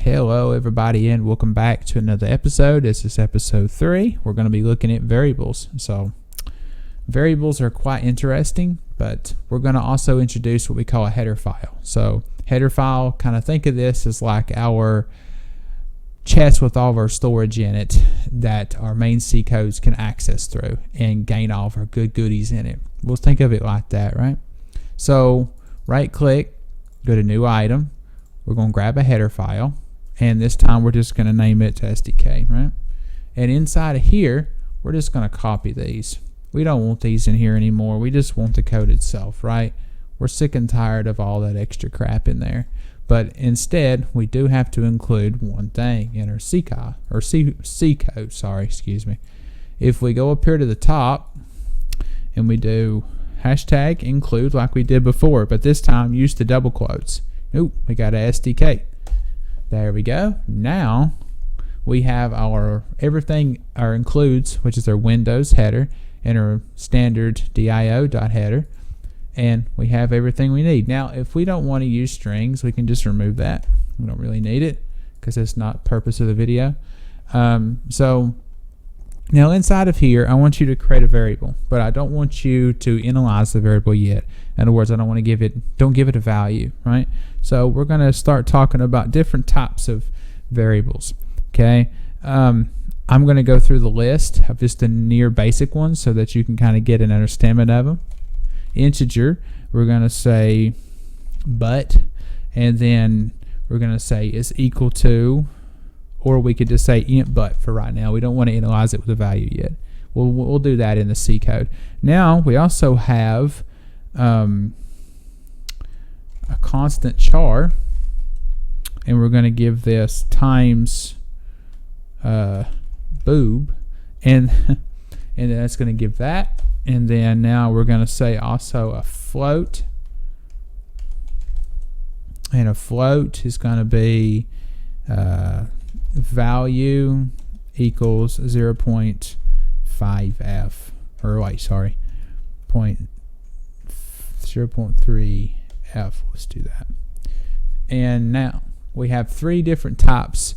Hello everybody and welcome back to another episode. This is episode 3. We're going to be looking at variables. So variables are quite interesting, but we're going to also introduce what we call a header file. So header file, kind of think of this as like our chest with all of our storage in it that our main C codes can access through and gain all of our good goodies in it. We'll think of it like that, right? So right click, go to new item. We're going to grab a header file, and this time we're just going to name it to SDK, right? And inside of here, we're just going to copy these. We don't want these in here anymore. We just want the code itself, right? We're sick and tired of all that extra crap in there. But instead, we do have to include one thing in our C code. If we go up here to the top and we do hashtag include like we did before, but this time use the double quotes. Oh, we got a SDK. There we go. Now we have our everything, our includes, which is our Windows header and our standard dio.header, and we have everything we need. Now, if we don't want to use strings, we can just remove that. We don't really need it because it's not the purpose of the video. So now inside of here, I want you to create a variable, but I don't want you to analyze the variable yet. In other words, I don't want to don't give it a value, right? So we're going to start talking about different types of variables, okay? I'm going to go through the list of just the near basic ones so that you can kind of get an understanding of them. Integer, we're going to say but, and then we're going to say is equal to, or we could just say int but for right now. We don't want to analyze it with a value yet. We'll do that in the C code. Now we also have a constant char, and we're going to give this times boob, and then that's going to give that. And then now we're going to say also a float, and a float is going to be value equals 0.5f, or wait, sorry, 0.3f. Let's do that. And now we have 3 different types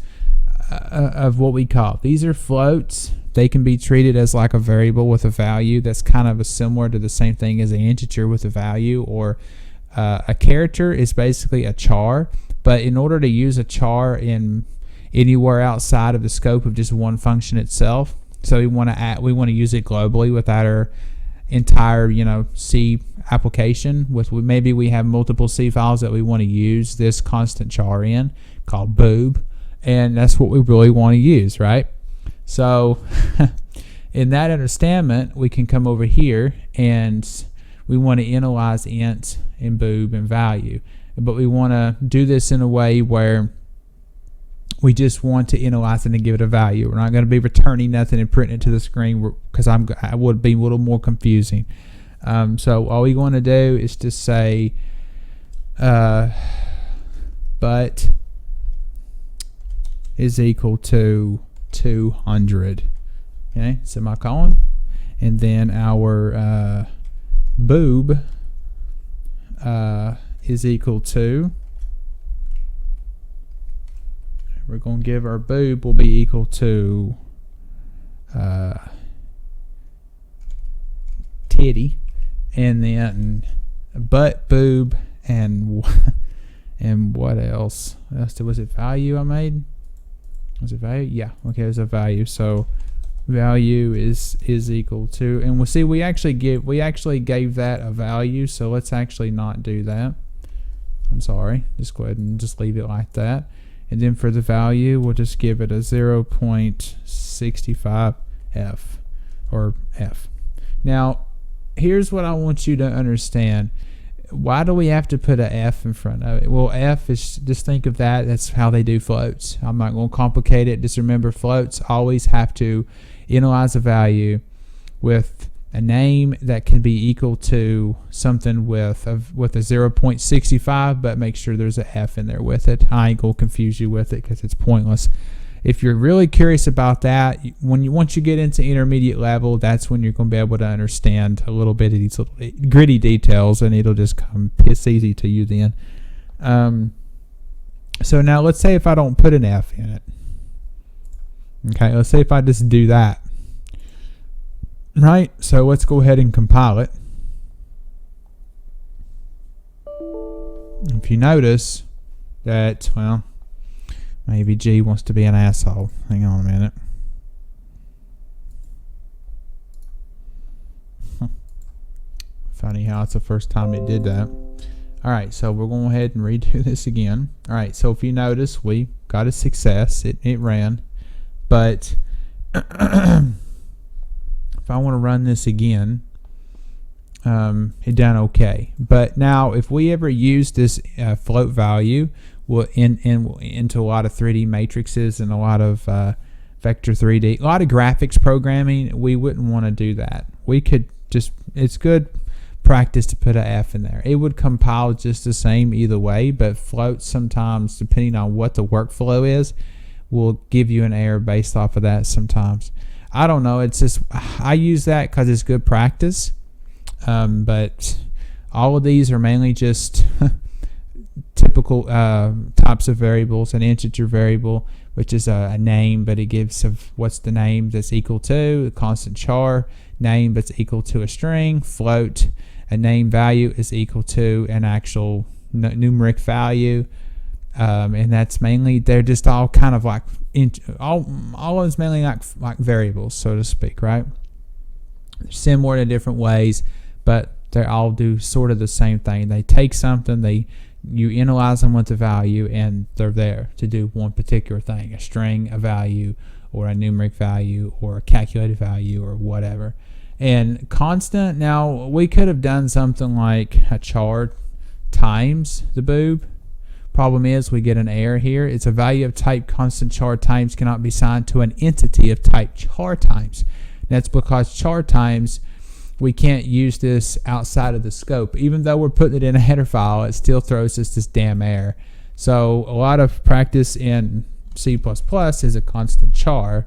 of what we call. These are floats. They can be treated as like a variable with a value that's kind of similar to the same thing as an integer with a value, or a character is basically a char. But in order to use a char in anywhere outside of the scope of just one function itself, so we want to use it globally without our entire C application. Maybe we have multiple C files that we want to use this constant char in called boob, and that's what we really want to use, right? So in that understanding, we can come over here and we want to analyze int and boob and value, but we want to do this in a way where we just want to analyze it and give it a value. We're not going to be returning nothing and printing it to the screen because I would be a little more confusing. So all we want to do is just say but is equal to 200, okay, semicolon, and then our boob is equal to, we're going to give our boob will be equal to titty, and then butt, boob, and what else? Was it value I made? Was it value? Yeah. Okay, there's a value. So value is equal to, and we'll see we actually gave that a value. So let's actually not do that. I'm sorry. Just go ahead and just leave it like that. And then for the value, we'll just give it a 0.65f or f. Now, here's what I want you to understand. Why do we have to put an F in front of it? Well, F is, just think of that's how they do floats. I'm not going to complicate it. Just remember, floats always have to analyze a value with a name that can be equal to something with a 0.65, but make sure there's a F in there with it. I ain't going to confuse you with it because it's pointless. If you're really curious about that, once you get into intermediate level, that's when you're going to be able to understand a little bit of these little gritty details, and it'll just come piss easy to you then. So now let's say if I don't put an F in it. Okay, let's say if I just do that. Right, so let's go ahead and compile it. If you notice that, well, maybe G wants to be an asshole. Hang on a minute. Funny how it's the first time it did that. Alright, so we're going to go ahead and redo this again. Alright, so if you notice, we got a success. It ran. But if I want to run this again, it done okay. But now if we ever use this float value into a lot of 3D matrices and a lot of vector 3D, a lot of graphics programming, we wouldn't want to do that. We could just, it's good practice to put a F in there. It would compile just the same either way, but floats sometimes, depending on what the workflow is, will give you an error based off of that sometimes. I don't know, it's just, I use that because it's good practice, but all of these are mainly just typical types of variables. An integer variable, which is a name, but it gives of what's the name that's equal to, a constant char, name that's equal to a string, float, a name value is equal to an actual numeric value, and that's mainly, they're just all kind of like, all of it's mainly like variables, so to speak, right? They're similar in different ways, but they all do sort of the same thing. They take something, you analyze them with a value, and they're there to do one particular thing, a string, a value, or a numeric value, or a calculated value, or whatever. And constant, now we could have done something like a char times the boob. Problem is we get an error here. It's a value of type constant char times cannot be assigned to an entity of type char times. That's because char times, we can't use this outside of the scope. Even though we're putting it in a header file, it still throws us this damn error. So a lot of practice in C++ is a constant char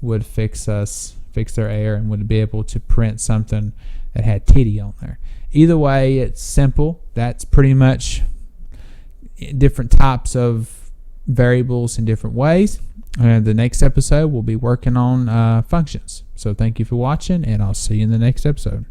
would fix their error and would be able to print something that had TD on there. Either way, it's simple. That's pretty much different types of variables in different ways. And the next episode we'll be working on functions. So thank you for watching, and I'll see you in the next episode.